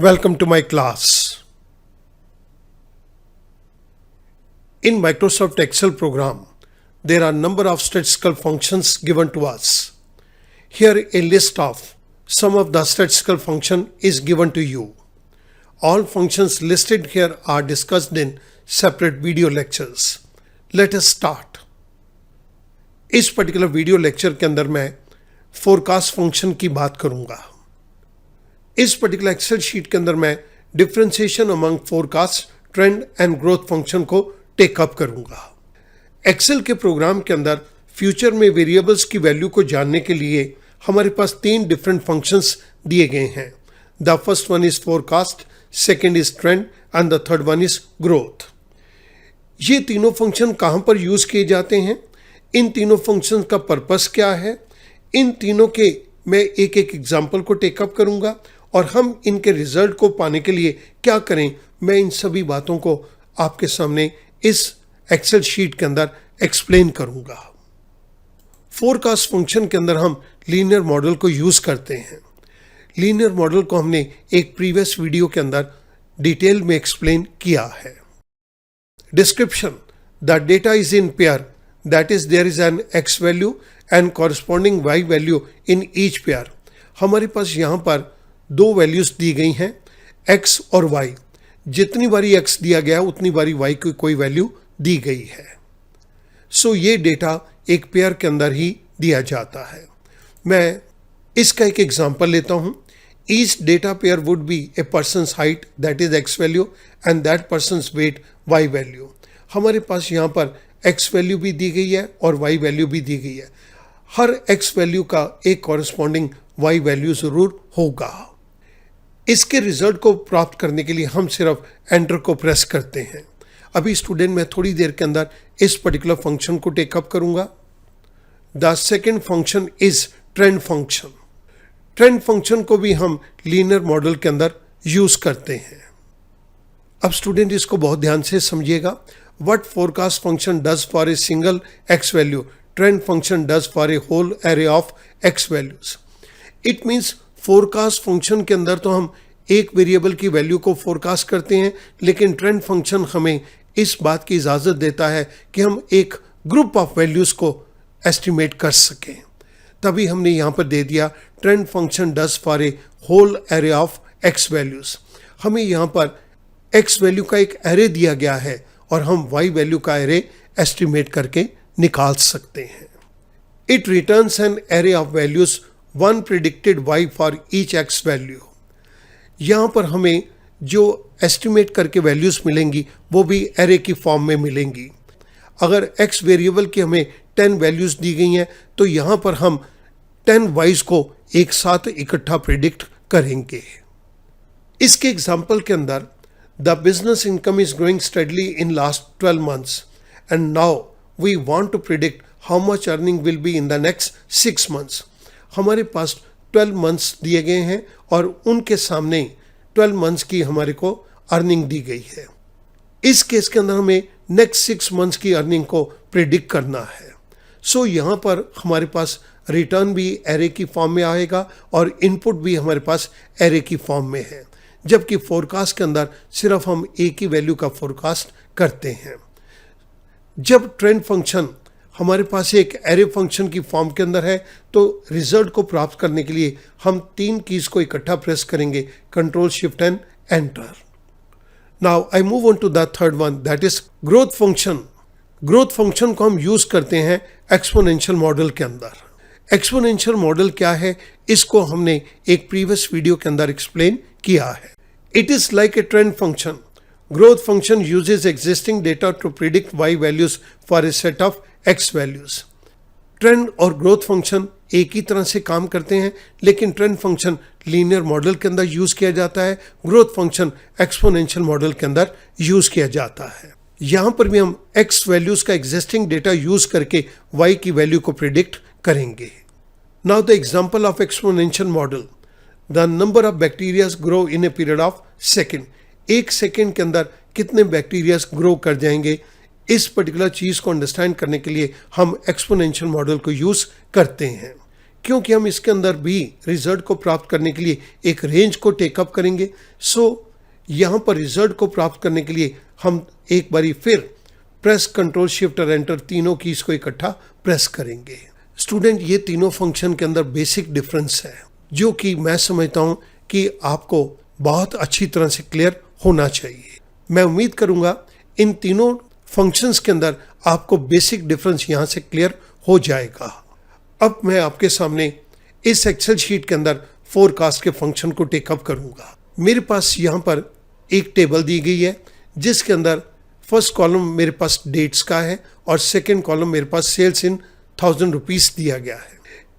Welcome to my class. In Microsoft Excel program, there are number of statistical functions given to us. Here a list of some of the statistical function is given to you. All functions listed here are discussed in separate video lectures. Let us start. इस particular video lecture के अंदर मैं forecast function की बात करूंगा. इस particular Excel sheet के अंदर मैं differentiation among forecast, trend and growth function को टेकअप करूंगा. एक्सेल के प्रोग्राम के अंदर फ्यूचर में वेरिएबल्स की वैल्यू को जानने के लिए हमारे पास 3 डिफरेंट फंक्शंस दिए गए हैं. The first one is forecast, second is trend and the third one is growth. ये तीनों फंक्शन कहां पर यूज किए जाते हैं, इन तीनों फंक्शन का पर्पस क्या है, इन तीनों के मैं एक एक एग्जाम्पल को टेकअप करूंगा और हम इनके रिजल्ट को पाने के लिए क्या करें, मैं इन सभी बातों को आपके सामने इस एक्सेल शीट के अंदर एक्सप्लेन करूंगा. फोरकास्ट फंक्शन के अंदर हम लीनियर मॉडल को यूज करते हैं. लीनियर मॉडल को हमने एक प्रीवियस वीडियो के अंदर डिटेल में एक्सप्लेन किया है. Description: the data is in pair, that is there is an x value and corresponding y value in each pair. हमारे पास यहाँ पर 2 वैल्यूज दी गई हैं, x और y. जितनी बारी x दिया गया उतनी बारी y की कोई वैल्यू दी गई है. सो ये डेटा एक पेयर के अंदर ही दिया जाता है. मैं इसका एक एग्जांपल लेता हूं. Each data pair would be a person's height that is x value and that person's weight y value. हमारे पास यहाँ पर x वैल्यू भी दी गई है और y वैल्यू भी दी गई है. हर x वैल्यू का एक कॉरस्पॉन्डिंग y वैल्यू जरूर होगा. इसके रिजल्ट को प्राप्त करने के लिए हम सिर्फ एंटर को प्रेस करते हैं. अभी स्टूडेंट मैं थोड़ी देर के अंदर इस पर्टिकुलर फंक्शन को टेकअप करूंगा. The second function is trend function. Trend function को भी हम लीनियर मॉडल के अंदर यूज करते हैं. अब स्टूडेंट इसको बहुत ध्यान से समझिएगा. What forecast function does for a single x value, trend function does for a whole array of x values. It means forecast function के अंदर तो हम एक वेरिएबल की वैल्यू को फोरकास्ट करते हैं, लेकिन ट्रेंड फंक्शन हमें इस बात की इजाज़त देता है कि हम एक ग्रुप ऑफ वैल्यूज़ को एस्टिमेट कर सकें. तभी हमने यहाँ पर दे दिया trend function does for a whole array of x values. हमें यहाँ पर एक्स वैल्यू का एक एरे दिया गया है और हम वाई वैल्यू का एरे एस्टिमेट करके निकाल सकते हैं. It returns an array of values one predicted y for each x value. यहाँ पर हमें जो एस्टिमेट करके वैल्यूज़ मिलेंगी वो भी एरे की फॉर्म में मिलेंगी. अगर x वेरिएबल की हमें 10 वैल्यूज़ दी गई हैं तो यहाँ पर हम 10 y's को एक साथ इकट्ठा प्रिडिक्ट करेंगे. इसके एग्जाम्पल के अंदर the business income is growing steadily in last 12 months and now we want to predict how much earning will be in the next 6 months. हमारे पास 12 मंथ्स दिए गए हैं और उनके सामने 12 मंथ्स की हमारे को अर्निंग दी गई है. इस केस के अंदर हमें नेक्स्ट 6 मंथ्स की अर्निंग को प्रिडिक्ट करना है. सो यहाँ पर हमारे पास रिटर्न भी एरे की फॉर्म में आएगा और इनपुट भी हमारे पास एरे की फॉर्म में है, जबकि फोरकास्ट के अंदर सिर्फ हम एक ही वैल्यू का फोरकास्ट करते हैं. जब ट्रेंड फंक्शन हमारे पास एक एरे फंक्शन की फॉर्म के अंदर है तो रिजल्ट को प्राप्त करने के लिए हम 3 कीज को इकट्ठा प्रेस करेंगे, control shift and enter. Now I move on to the third one, that is growth function. Growth function को हम यूज करते हैं एक्सपोनेंशियल मॉडल के अंदर. एक्सपोनेंशियल मॉडल क्या है, इसको हमने एक प्रीवियस वीडियो के अंदर एक्सप्लेन किया है. It is like a trend function. Growth function uses existing data to predict y values for a set of x values. Trend और ग्रोथ फंक्शन एक ही तरह से काम करते हैं, लेकिन ट्रेंड फंक्शन लीनियर मॉडल के अंदर यूज किया जाता है, ग्रोथ फंक्शन एक्सपोनेंशियल मॉडल के अंदर यूज किया जाता है. यहाँ पर भी हम x वैल्यूज का एग्जिस्टिंग डेटा यूज करके y की वैल्यू को प्रिडिक्ट करेंगे. Now the example of exponential model. The number of bacterias grow in a period of second. एक सेकेंड के अंदर कितने बैक्टीरियाज ग्रो कर जाएंगे, इस पर्टिकुलर चीज़ को अंडरस्टैंड करने के लिए हम एक्सपोनेंशियल मॉडल को यूज़ करते हैं. क्योंकि हम इसके अंदर भी रिजल्ट को प्राप्त करने के लिए एक रेंज को टेकअप करेंगे। सो यहाँ पर रिजल्ट को प्राप्त करने के लिए हम एक बारी फिर प्रेस कंट्रोल शिफ्ट और एंटर तीनों कीज को इकट्ठा प्रेस करेंगे। स्टूडेंट, ये तीनों फंक्शन के अंदर बेसिक डिफरेंस है जो कि मैं समझता हूँ कि आपको बहुत अच्छी तरह से क्लियर होना चाहिए। मैं उम्मीद करूँगा इन तीनों फंक्शंस के अंदर आपको बेसिक डिफरेंस यहाँ से क्लियर हो जाएगा। अब मैं आपके सामने इस एक्सेल शीट के अंदर फोरकास्ट के फंक्शन को टेकअप करूँगा। मेरे पास यहाँ पर एक टेबल दी गई है जिसके अंदर फर्स्ट कॉलम मेरे पास डेट्स का है और सेकंड कॉलम मेरे पास सेल्स इन 1000 रुपीस दिया गया है।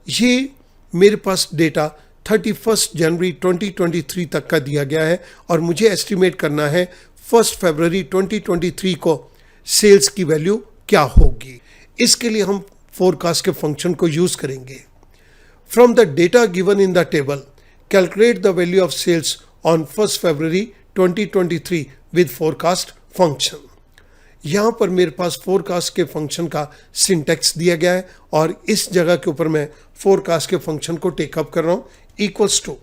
ये मेरे पास डेटा 31 जनवरी 2023 तक का दिया गया है और मुझे एस्टिमेट करना है 1 फरवरी 2023 को सेल्स की वैल्यू क्या होगी। इसके लिए हम फोरकास्ट के फंक्शन को यूज करेंगे। From the data given in the table calculate the value of sales on 1 February 2023 with forecast function. यहाँ पर मेरे पास फोरकास्ट के फंक्शन का सिंटेक्स दिया गया है और इस जगह के ऊपर मैं फोरकास्ट के फंक्शन को टेकअप कर रहा हूँ। Equals to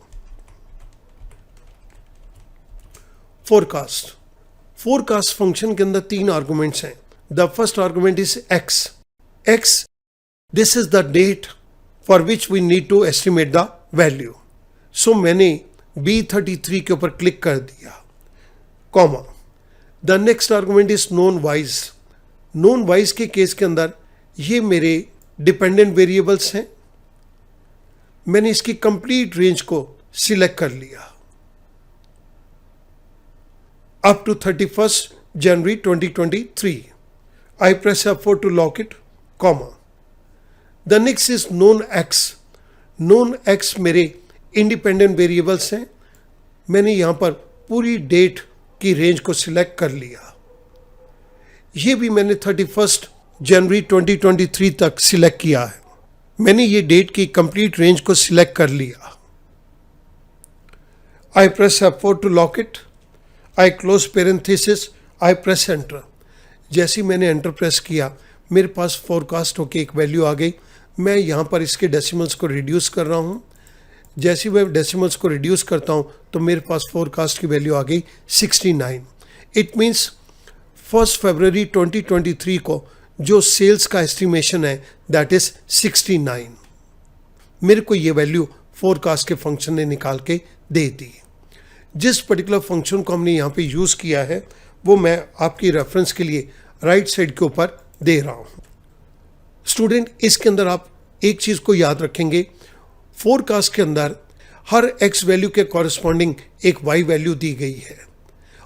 forecast. Forecast function के अंदर 3 आर्गुमेंट्स हैं। The first argument is x. X, this is the date for which we need to estimate the value. So मैंने B33 के ऊपर क्लिक कर दिया, comma. The next argument is known y's. Known y's के case के अंदर ये मेरे डिपेंडेंट वेरिएबल्स हैं। मैंने इसकी कंप्लीट रेंज को सिलेक्ट कर लिया up to 31 January 2023. I press F4 to lock it, comma. The next is known X. Known X मेरे इंडिपेंडेंट वेरिएबल्स हैं। मैंने यहाँ पर पूरी डेट की रेंज को सिलेक्ट कर लिया। ये भी मैंने 31 जनवरी 2023 तक सिलेक्ट किया है। मैंने ये डेट की कंप्लीट रेंज को सिलेक्ट कर लिया। I press F4 to lock it. I close parenthesis. I press enter. जैसे मैंने एंटर प्रेस किया मेरे पास फोरकास्ट होके एक वैल्यू आ गई। मैं यहाँ पर इसके डेसिमल्स को रिड्यूस कर रहा हूँ। जैसे मैं डेसिमल्स को रिड्यूस करता हूँ तो मेरे पास फोरकास्ट की वैल्यू आ गई 69। इट मीन्स 1 फरवरी 2023 को जो सेल्स का एस्टिमेशन है दैट इज 69। मेरे को ये वैल्यू फोरकास्ट के फंक्शन ने निकाल के दे दी। जिस पर्टिकुलर फंक्शन को हमने यहाँ पे यूज़ किया है वो मैं आपकी रेफरेंस के लिए राइट साइड के ऊपर दे रहा हूँ। स्टूडेंट, इसके अंदर आप एक चीज़ को याद रखेंगे, फोरकास्ट के अंदर हर एक्स वैल्यू के कॉरस्पॉन्डिंग एक वाई वैल्यू दी गई है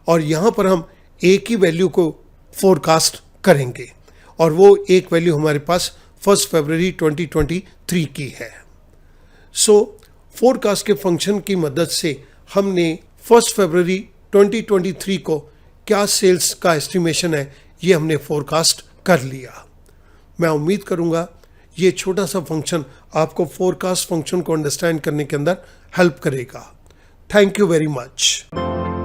और यहाँ पर हम एक ही वैल्यू को फोरकास्ट करेंगे और वो एक वैल्यू हमारे पास 1 फरवरी 2023 की है। सो फोरकास्ट के फंक्शन की मदद से हमने 1 फरवरी 2023 को क्या सेल्स का एस्टिमेशन है ये हमने फोरकास्ट कर लिया। मैं उम्मीद करूंगा ये छोटा सा फंक्शन आपको फोरकास्ट फंक्शन को अंडरस्टैंड करने के अंदर हेल्प करेगा। Thank you very much.